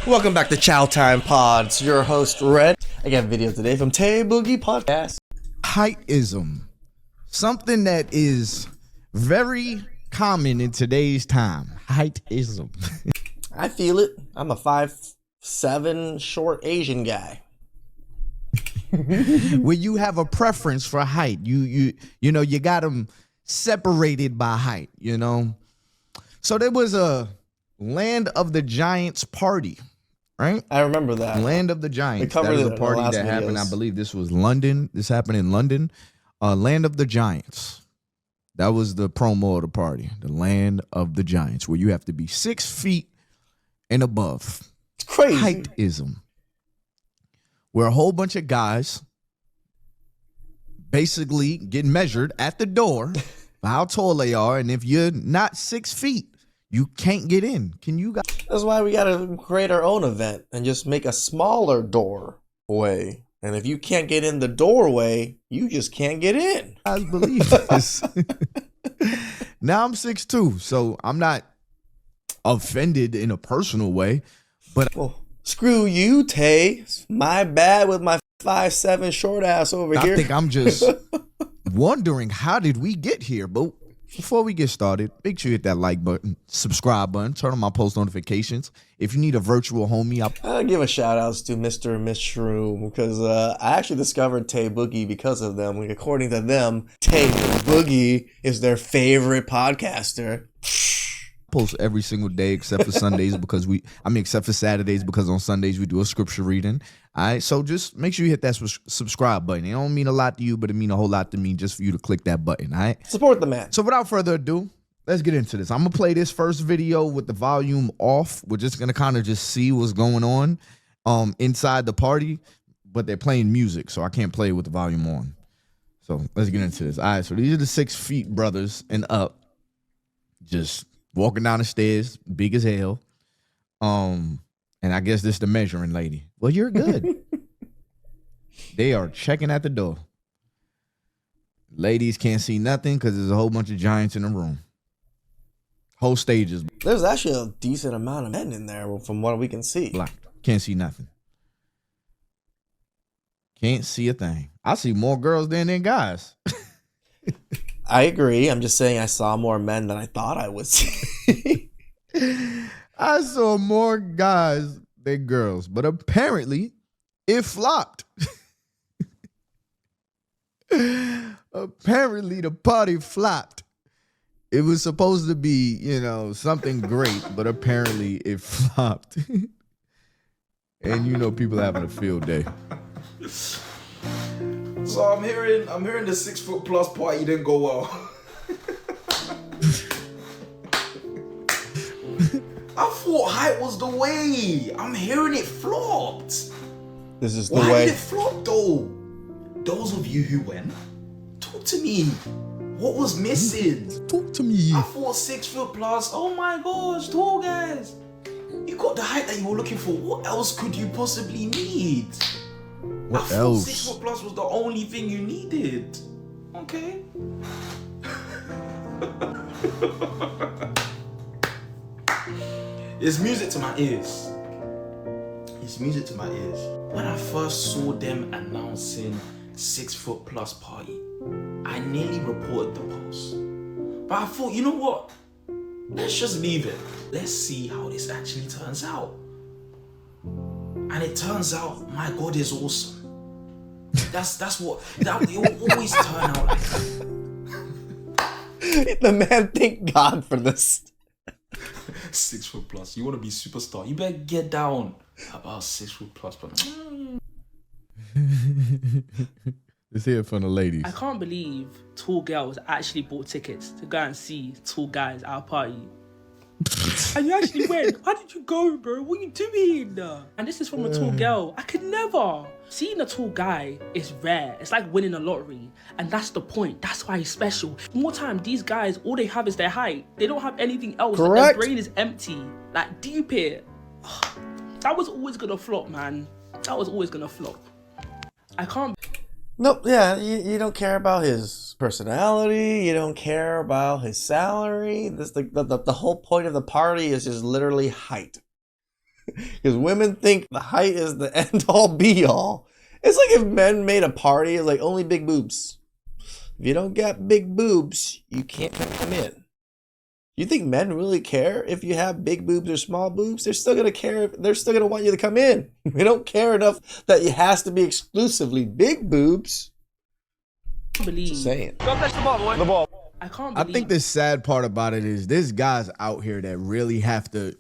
Welcome back to Chow Time Pods. Your host, Red. I got a video today from TYBUGGYPodcast. Heightism. Something that is very common in today's time. Heightism. I feel it. I'm a 5'7" short Asian guy. When you have a preference for height, you know, you got them separated by height, you know. So there was a Land of the Giants party, right? I remember that. Land of the Giants. That was a party that happened. I believe this was London. This happened in London. Land of the Giants. That was the promo of the party. The Land of the Giants, where you have to be 6 feet and above. It's crazy. Heightism. Where a whole bunch of guys basically get measured at the door for how tall they are, and if you're not 6 feet, you can't get in. Can you guys? That's why we gotta create our own event and just make a smaller doorway. And if you can't get in the doorway, you just can't get in. I believe this. Now I'm 6'2", so I'm not offended in a personal way, but well, screw you, Tay. My bad with my 5'7" short ass over here. I think I'm just wondering, how did we get here? But before we get started, make sure you hit that like button, subscribe button, turn on my post notifications. If you need a virtual homie, I'll give a shout outs to Mr. and Miss Shroom, because I actually discovered Tay Boogie because of them. Like, according to them, Tay Boogie is their favorite podcaster. Post every single day except for Sundays except for Saturdays, because on Sundays we do a scripture reading. All right, so just make sure you hit that subscribe button. It don't mean a lot to you, but it mean a whole lot to me just for you to click that button. All right, support the man. So without further ado, let's get into this. I'm gonna play this first video with the volume off. We're just gonna kind of just see what's going on inside the party, but they're playing music, so I can't play it with the volume on. So let's get into this. All right, so these are the 6 feet brothers and up, just walking down the stairs, big as hell. And I guess this is the measuring lady. Well, you're good. They are checking at the door. Ladies can't see nothing because there's a whole bunch of giants in the room. Whole stages. There's actually a decent amount of men in there from what we can see. Black. Can't see nothing. Can't see a thing. I see more girls than guys. I agree. I'm just saying I saw more men than I thought I would see. I saw more guys than girls, but apparently it flopped. Apparently the party flopped. It was supposed to be, you know, something great, but apparently it flopped. And you know, people having a field day. So I'm hearing the 6 foot plus party didn't go well. I thought height was the way. I'm hearing it flopped. This is the Why way. did it flop though? Those of you who went, talk to me. What was missing? Talk to me. I thought 6 foot plus. Oh my gosh, tall guys. You got the height that you were looking for. What else could you possibly need? What I else? thought 6 foot plus was the only thing you needed. Okay. It's music to my ears. It's music to my ears. When I first saw them announcing 6 foot plus party, I nearly reported the post. But I thought, you know what? Let's just leave it. Let's see how this actually turns out. And it turns out, my God is awesome. That's what it will always turn out like that. The man thank God for this. 6 foot plus. You want to be superstar? You better get down about 6 foot plus. But Let's hear it from the ladies. I can't believe tall girls actually bought tickets to go and see tall guys at a party. And you actually went. Why did you go, bro? What are you doing? And this is from a tall girl. I could never. Seeing a tall guy is rare. It's like winning a lottery. And that's the point. That's why he's special. More time, these guys, all they have is their height. They don't have anything else. Correct. Like, their brain is empty. Like, deep here. That was always gonna flop, man. That was always gonna flop. I can't. Nope, yeah, you don't care about his personality, you don't care about his salary. This the whole point of the party is just literally height. Because women think the height is the end all be all. It's like if men made a party, it's like only big boobs. If you don't got big boobs, you can't come in. You think men really care if you have big boobs or small boobs? They're still gonna care. They're still gonna want you to come in. They don't care enough that it has to be exclusively big boobs. Believe. Just saying. I can't believe. I think the sad part about it is there's guys out here that really have to,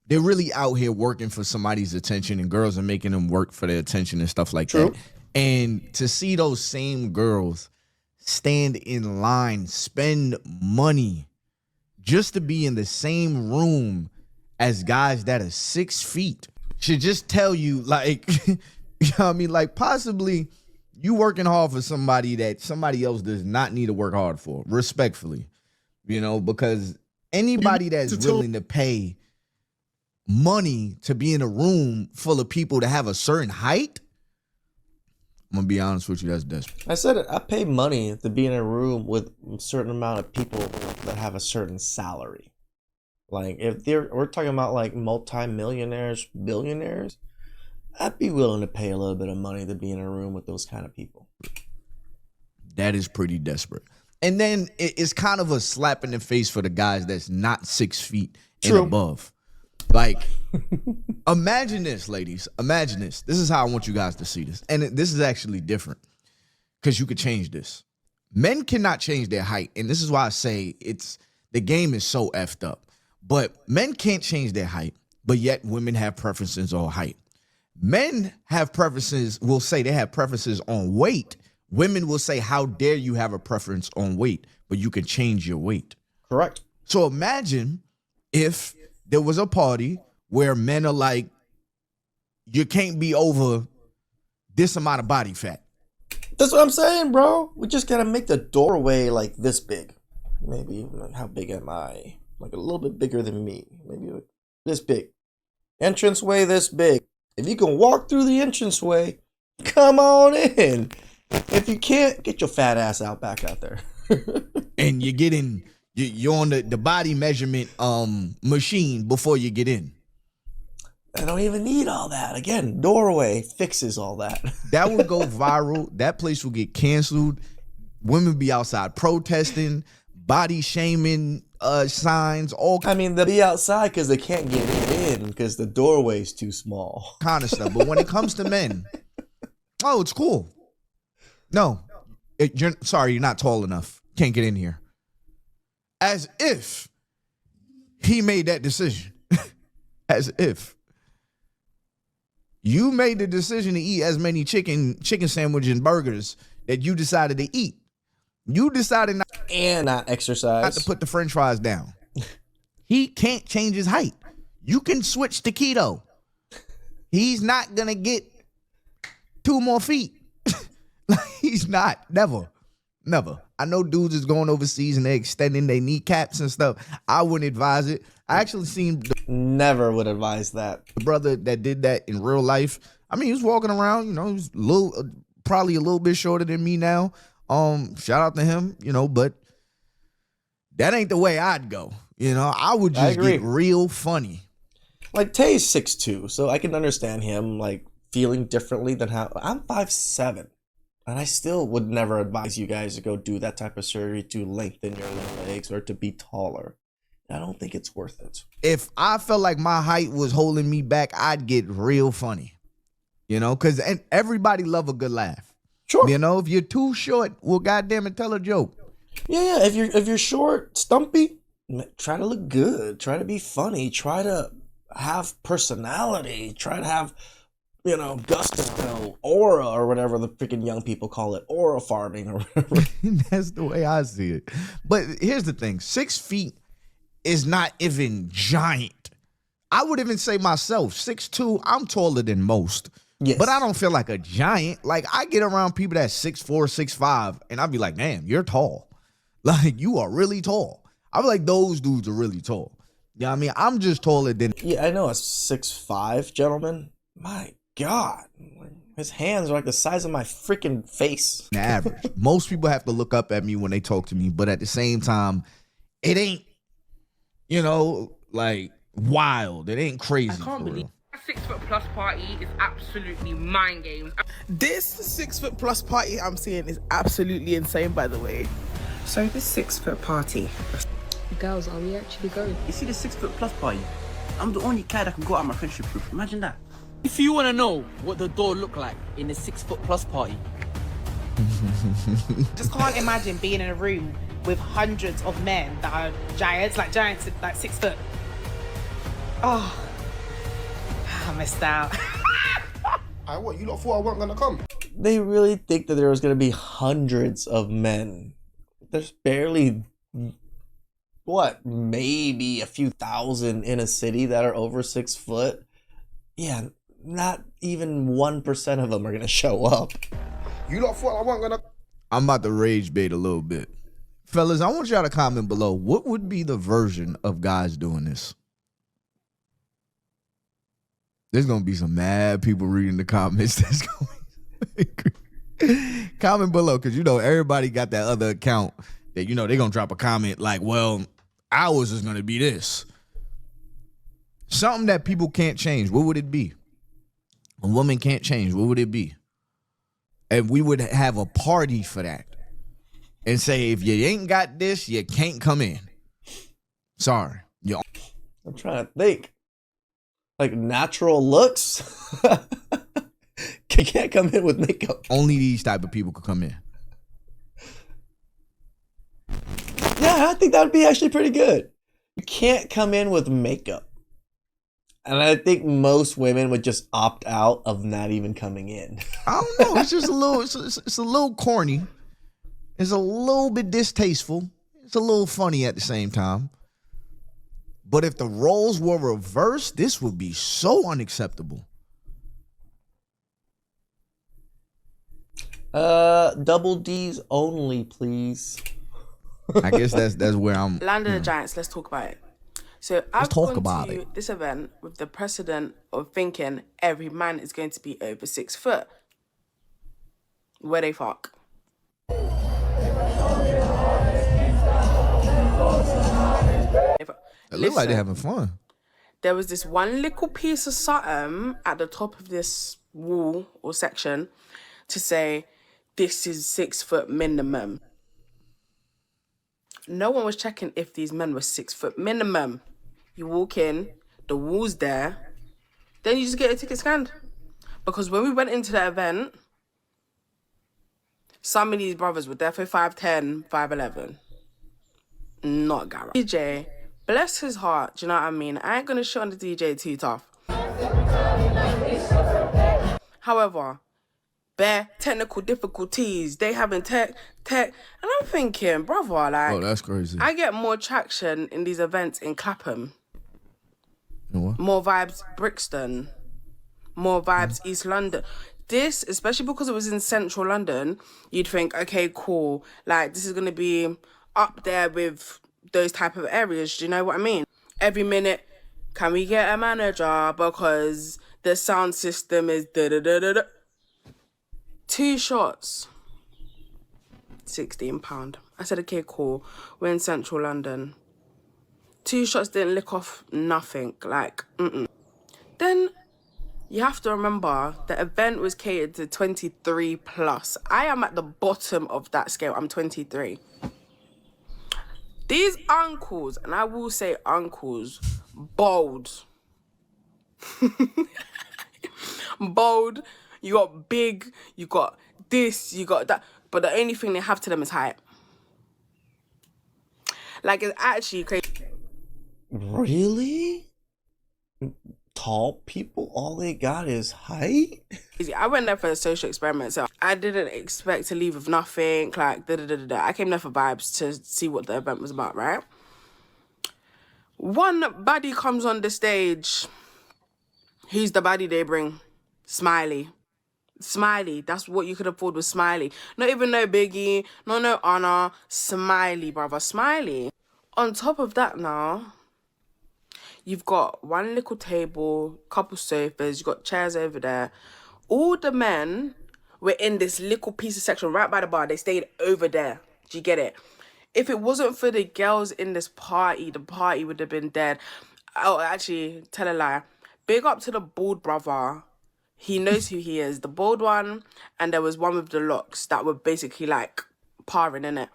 they're really out here working for somebody's attention, and girls are making them work for their attention and stuff like that. And to see those same girls stand in line, spend money just to be in the same room as guys that are 6 feet should just tell you, like, you know what I mean? Like, possibly you working hard for somebody that somebody else does not need to work hard for, respectfully, because anybody that's willing to pay money to be in a room full of people to have a certain height, I'm gonna be honest with you, that's desperate. I said it. I pay money to be in a room with a certain amount of people that have a certain salary. Like if we're talking about like multi-millionaires, billionaires, I'd be willing to pay a little bit of money to be in a room with those kind of people. That is pretty desperate. And then it's kind of a slap in the face for the guys that's not 6 feet and above. Like, imagine this, ladies. Imagine this. This is how I want you guys to see this. And this is actually different because you could change this. Men cannot change their height. And this is why I say the game is so effed up. But men can't change their height, but yet women have preferences on height. Men have preferences, will say they have preferences on weight. Women will say, how dare you have a preference on weight, but you can change your weight. Correct. So imagine if there was a party where men are like, you can't be over this amount of body fat. That's what I'm saying, bro. We just gotta make the doorway like this big. Maybe, how big am I? Like a little bit bigger than me. Maybe like this big. Entranceway this big. If you can walk through the entranceway, come on in. If you can't, get your fat ass back out there. And you're on the body measurement machine before you get in. I don't even need all that. Again, doorway fixes all that. That would go viral. That place will get canceled. Women be outside protesting, body shaming signs, all I mean, they'll be outside because they can't get in because the doorway's too small. kind of stuff. But when it comes to men, oh, it's cool. No, you're not tall enough. Can't get in here. As if he made that decision. As if you made the decision to eat as many chicken sandwiches and burgers that you decided to eat. You decided not exercise. not to put the French fries down. He can't change his height. You can switch to keto. He's not gonna get 2 more feet. He's not. Never. I know dudes is going overseas and they're extending their kneecaps and stuff. I wouldn't advise it. I actually seen Never would advise that. the brother that did that in real life. I mean, he was walking around, he was probably a little bit shorter than me now. Shout out to him, but that ain't the way I'd go. I would just get real funny. Like Tay's 6'2", so I can understand him like feeling differently than how I'm 5'7". And I still would never advise you guys to go do that type of surgery to lengthen your legs or to be taller. I don't think it's worth it. If I felt like my height was holding me back, I'd get real funny. Because everybody love a good laugh. Sure. If you're too short, well, goddamn it, tell a joke. Yeah. If you're short, stumpy, try to look good. Try to be funny. Try to have personality. Try to have gusto, aura, or whatever the freaking young people call it, aura farming or whatever. That's the way I see it. But here's the thing: 6 feet is not even giant. I would even say myself, 6'2", I'm taller than most. Yes. But I don't feel like a giant. Like, I get around people that's 6'4", 6'5", and I'll be like, damn, you're tall. Like, you are really tall. I feel like those dudes are really tall. You know what I mean? I'm just taller than... Yeah, I know a 6'5", gentleman. My God. His hands are like the size of my freaking face. average. Most people have to look up at me when they talk to me, but at the same time, it ain't, like, wild. It ain't crazy. I can't for believe real. A 6 foot plus party is absolutely mind games. This 6 foot plus party I'm seeing is absolutely insane, by the way. So this 6 foot party. Girls, are we actually going? You see the 6 foot plus party? I'm the only guy that can go out of my friendship group. Imagine that. If you want to know what the door looked like in the 6 foot plus party, Just can't imagine being in a room with hundreds of men that are giants, like 6 foot. Oh, I missed out. What, you lot thought I wasn't gonna come? They really think that there was going to be hundreds of men. There's barely, what, maybe a few thousand in a city that are over 6 foot. Yeah, not even 1% of them are going to show up. You lot thought I wasn't gonna. I'm about to rage bait a little bit. Fellas, I want y'all to comment below. What would be the version of guys doing this? There's going to be some mad people reading the comments. That's going comment below, because, you know, everybody got that other account that, you know, they're going to drop a comment like, well, ours is going to be this. Something that people can't change. What would it be? A woman can't change. What would it be? And we would have a party for that. And say, if you ain't got this, you can't come in. Sorry. I'm trying to think. Like natural looks? Can't come in with makeup. Only these type of people could come in. Yeah, I think that would be actually pretty good. You can't come in with makeup. And I think most women would just opt out of not even coming in. I don't know. It's just a little, it's a little corny. It's a little bit distasteful. It's a little funny at the same time. But if the roles were reversed, this would be so unacceptable. Double D's only, please. I guess that's where I'm. Land of the Giants, let's talk about it. So I've talk gone about to it. this event with the precedent of thinking every man is going to be over 6 foot. Where they fuck. It looks like they're having fun. There was this one little piece of something at the top of this wall or section to say, this is 6 foot minimum. No one was checking if these men were 6 foot minimum. You walk in, the wall's there, then you just get a ticket scanned. Because when we went into the event, some of these brothers were there for 5'10", 5'11". Not Garrett. DJ, bless his heart, do you know what I mean? I ain't gonna shit on the DJ too tough. However, bare technical difficulties, they having tech, and I'm thinking, brother, like, Oh, that's crazy. I get more traction in these events in Clapham. You know what? More vibes Brixton. More vibes East London. This, especially because it was in central London, you'd think, okay, cool. Like, this is going to be up there with those type of areas. Do you know what I mean? Every minute, can we get a manager because the sound system is da-da-da-da-da. 2 shots, £16. I said, okay, cool. We're in central London. 2 shots didn't lick off nothing. Like, Then you have to remember the event was catered to 23 plus. I am at the bottom of that scale. I'm 23. These uncles, and I will say uncles, bold. Bold. You got big, you got this, you got that. But the only thing they have to them is height. Like, it's actually crazy. Really? Tall people, all they got is height? I went there for a social experiment, so I didn't expect to leave with nothing, like, da-da-da-da-da. I came there for vibes to see what the event was about, right? One baddie comes on the stage. Who's the baddie they bring? Smiley. Smiley. That's what you could afford with Smiley. Not even no Biggie, no Honor. Smiley, brother. Smiley. On top of that now, you've got one little table, couple sofas, you've got chairs over there. All the men were in this little piece of section right by the bar. They stayed over there. Do you get it? If it wasn't for the girls in this party, the party would have been dead. Oh, actually, tell a lie. Big up to the bald brother. He knows who he is. The bald one, and there was one with the locks that were basically like parring in it.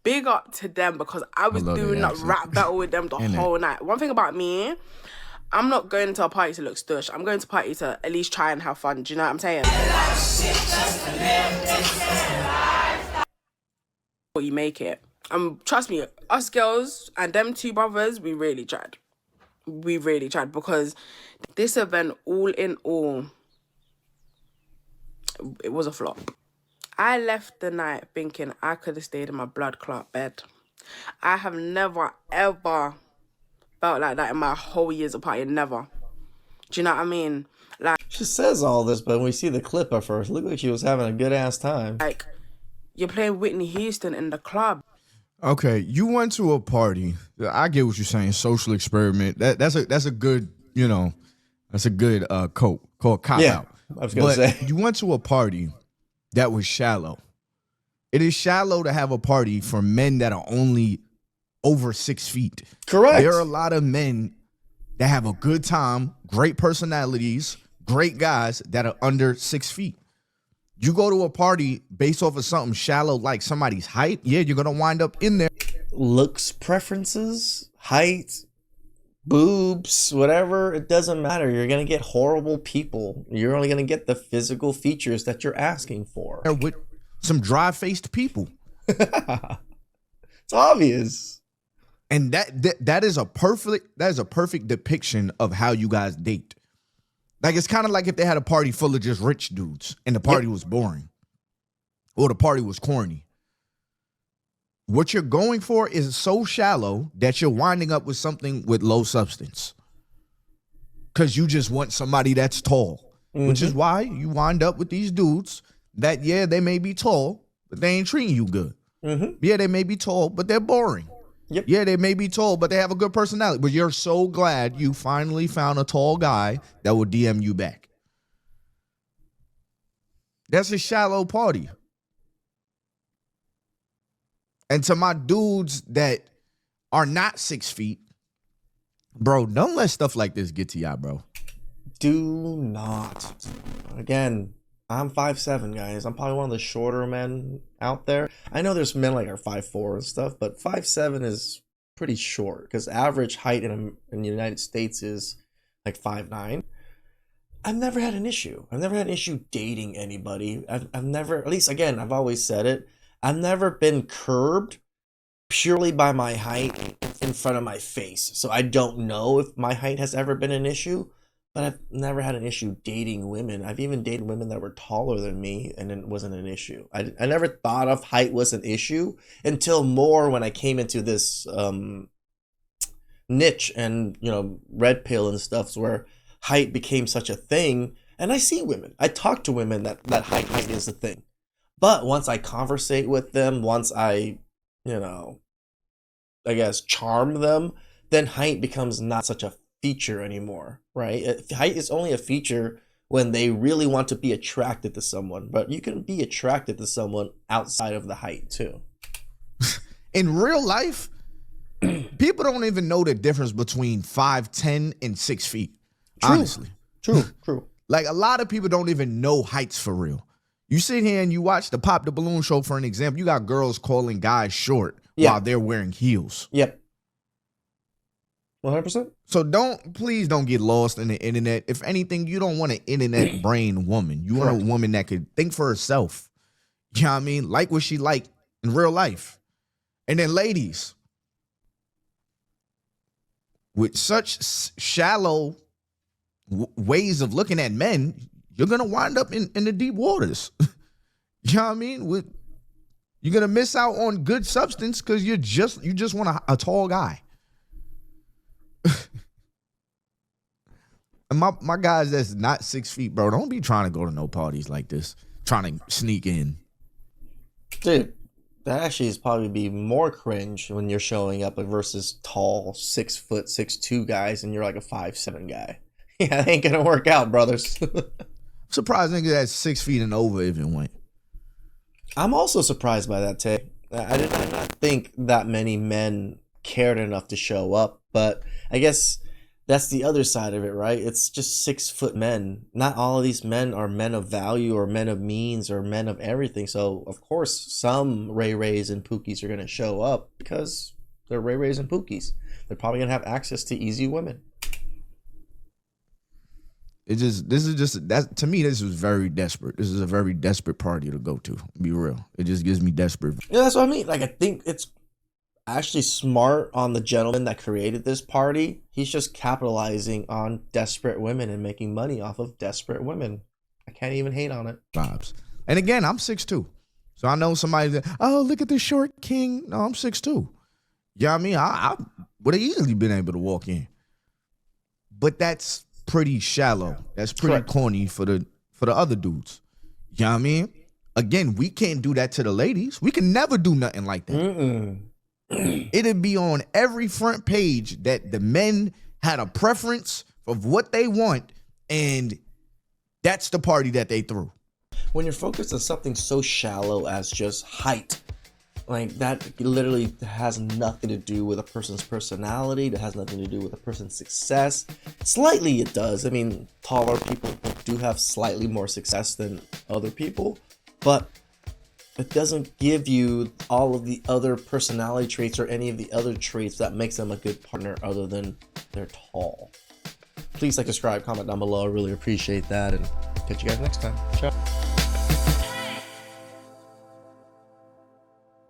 Big up to them because I was doing that rap battle with them the whole night. One thing about me, I'm not going to a party to look stush. I'm going to a party to at least try and have fun. Do you know what I'm saying? Or you make it. Trust me, us girls and them two brothers, we really tried. We really tried because this event, all in all, it was a flop. I left the night thinking I could have stayed in my blood clot bed. I have never, ever felt like that in my whole years of partying. Never. Do you know what I mean? Like, she says all this, but when we see the clip of her, look like she was having a good ass time. Like, you're playing Whitney Houston in the club. Okay, you went to a party. I get what you're saying. Social experiment. That's a good, that's a good cop out. I was gonna say you went to a party that was shallow. It is shallow to have a party for men that are only over 6 feet. Correct. There are a lot of men that have a good time, great personalities, great guys that are under 6 feet. You go to a party based off of something shallow like somebody's height, yeah, you're going to wind up in there. Looks preferences, height, boobs, whatever, it doesn't matter. You're going to get horrible people. You're only going to get the physical features that you're asking for. With some dry-faced people. It's obvious. And that is a perfect depiction of how you guys date. Like, it's kind of like if they had a party full of just rich dudes and the party was boring or the party was corny. What you're going for is so shallow that you're winding up with something with low substance because you just want somebody that's tall, which is why you wind up with these dudes that, yeah, they may be tall, but they ain't treating you good. Yeah, they may be tall, but they're boring. Yep. Yeah, they may be tall, but they have a good personality. But you're so glad you finally found a tall guy that will DM you back. That's a shallow party. And to my dudes that are not 6 feet, bro, don't let stuff like this get to y'all, bro. Do not. Again, I'm 5'7", guys. I'm probably one of the shorter men out there. I know there's men like are 5'4" and stuff, but 5'7" is pretty short because average height in the United States is like 5'9". I've never had an issue. I've never had an issue dating anybody. I've never, at least again, I've always said it, I've never been curbed purely by my height in front of my face. So I don't know if my height has ever been an issue. But I've never had an issue dating women. I've even dated women that were taller than me, and it wasn't an issue. I never thought of height was an issue until more when I came into this niche and, red pill and stuff where height became such a thing. And I see women. I talk to women that height is a thing. But once I conversate with them, once I, I guess charm them, then height becomes not such a feature anymore, right? Height is only a feature when they really want to be attracted to someone, but you can be attracted to someone outside of the height too. In real life, people don't even know the difference between 5'10" and 6 feet. True. Honestly. True. Like, a lot of people don't even know heights for real. You sit here and you watch the Pop the Balloon show, for an example. You got girls calling guys short while they're wearing heels. Yep. 100%. So please don't get lost in the internet. If anything, you don't want an internet brain woman. You want a woman that could think for herself. You know what I mean? Like what she like in real life. And then ladies, with such shallow ways of looking at men, you're going to wind up in the deep waters. You know what I mean? You're going to miss out on good substance because you just want a tall guy. And my guys that's not 6 feet, bro, don't be trying to go to no parties like this, trying to sneak in. Dude, that actually is probably be more cringe when you're showing up versus tall 6 foot 6'2" guys and you're like a 5'7" guy. Yeah, it ain't gonna work out, brothers. Surprised nigga that's 6 feet and over even went. I'm also surprised by that, Tay. I did not think that many men cared enough to show up, but I guess that's the other side of it, right? It's just 6-foot men. Not all of these men are men of value or men of means or men of everything. So of course some Ray Rays and Pookies are going to show up because they're Ray Rays and Pookies. They're probably going to have access to easy women. This is just that to me. This is very desperate. This is a very desperate party to go to. Be real. It just gives me desperate. Yeah, that's what I mean. Like, I think it's actually smart on the gentleman that created this party. He's just capitalizing on desperate women and making money off of desperate women. I can't even hate on it. Vibes. And again, I'm 6'2", so I know somebody that, oh, look at the short king. No, I'm 6'2". You know what I mean? I would have easily been able to walk in, but that's pretty shallow. That's pretty corny for the other dudes. You know what I mean? Again, we can't do that to the ladies. We can never do nothing like that. It'd be on every front page that the men had a preference of what they want, and that's the party that they threw. When you're focused on something so shallow as just height, like that literally has nothing to do with a person's personality. That has nothing to do with a person's success. Slightly it does. I mean, taller people do have slightly more success than other people, but it doesn't give you all of the other personality traits or any of the other traits that makes them a good partner other than they're tall. Please like, subscribe, comment down below. I really appreciate that, and catch you guys next time. Ciao.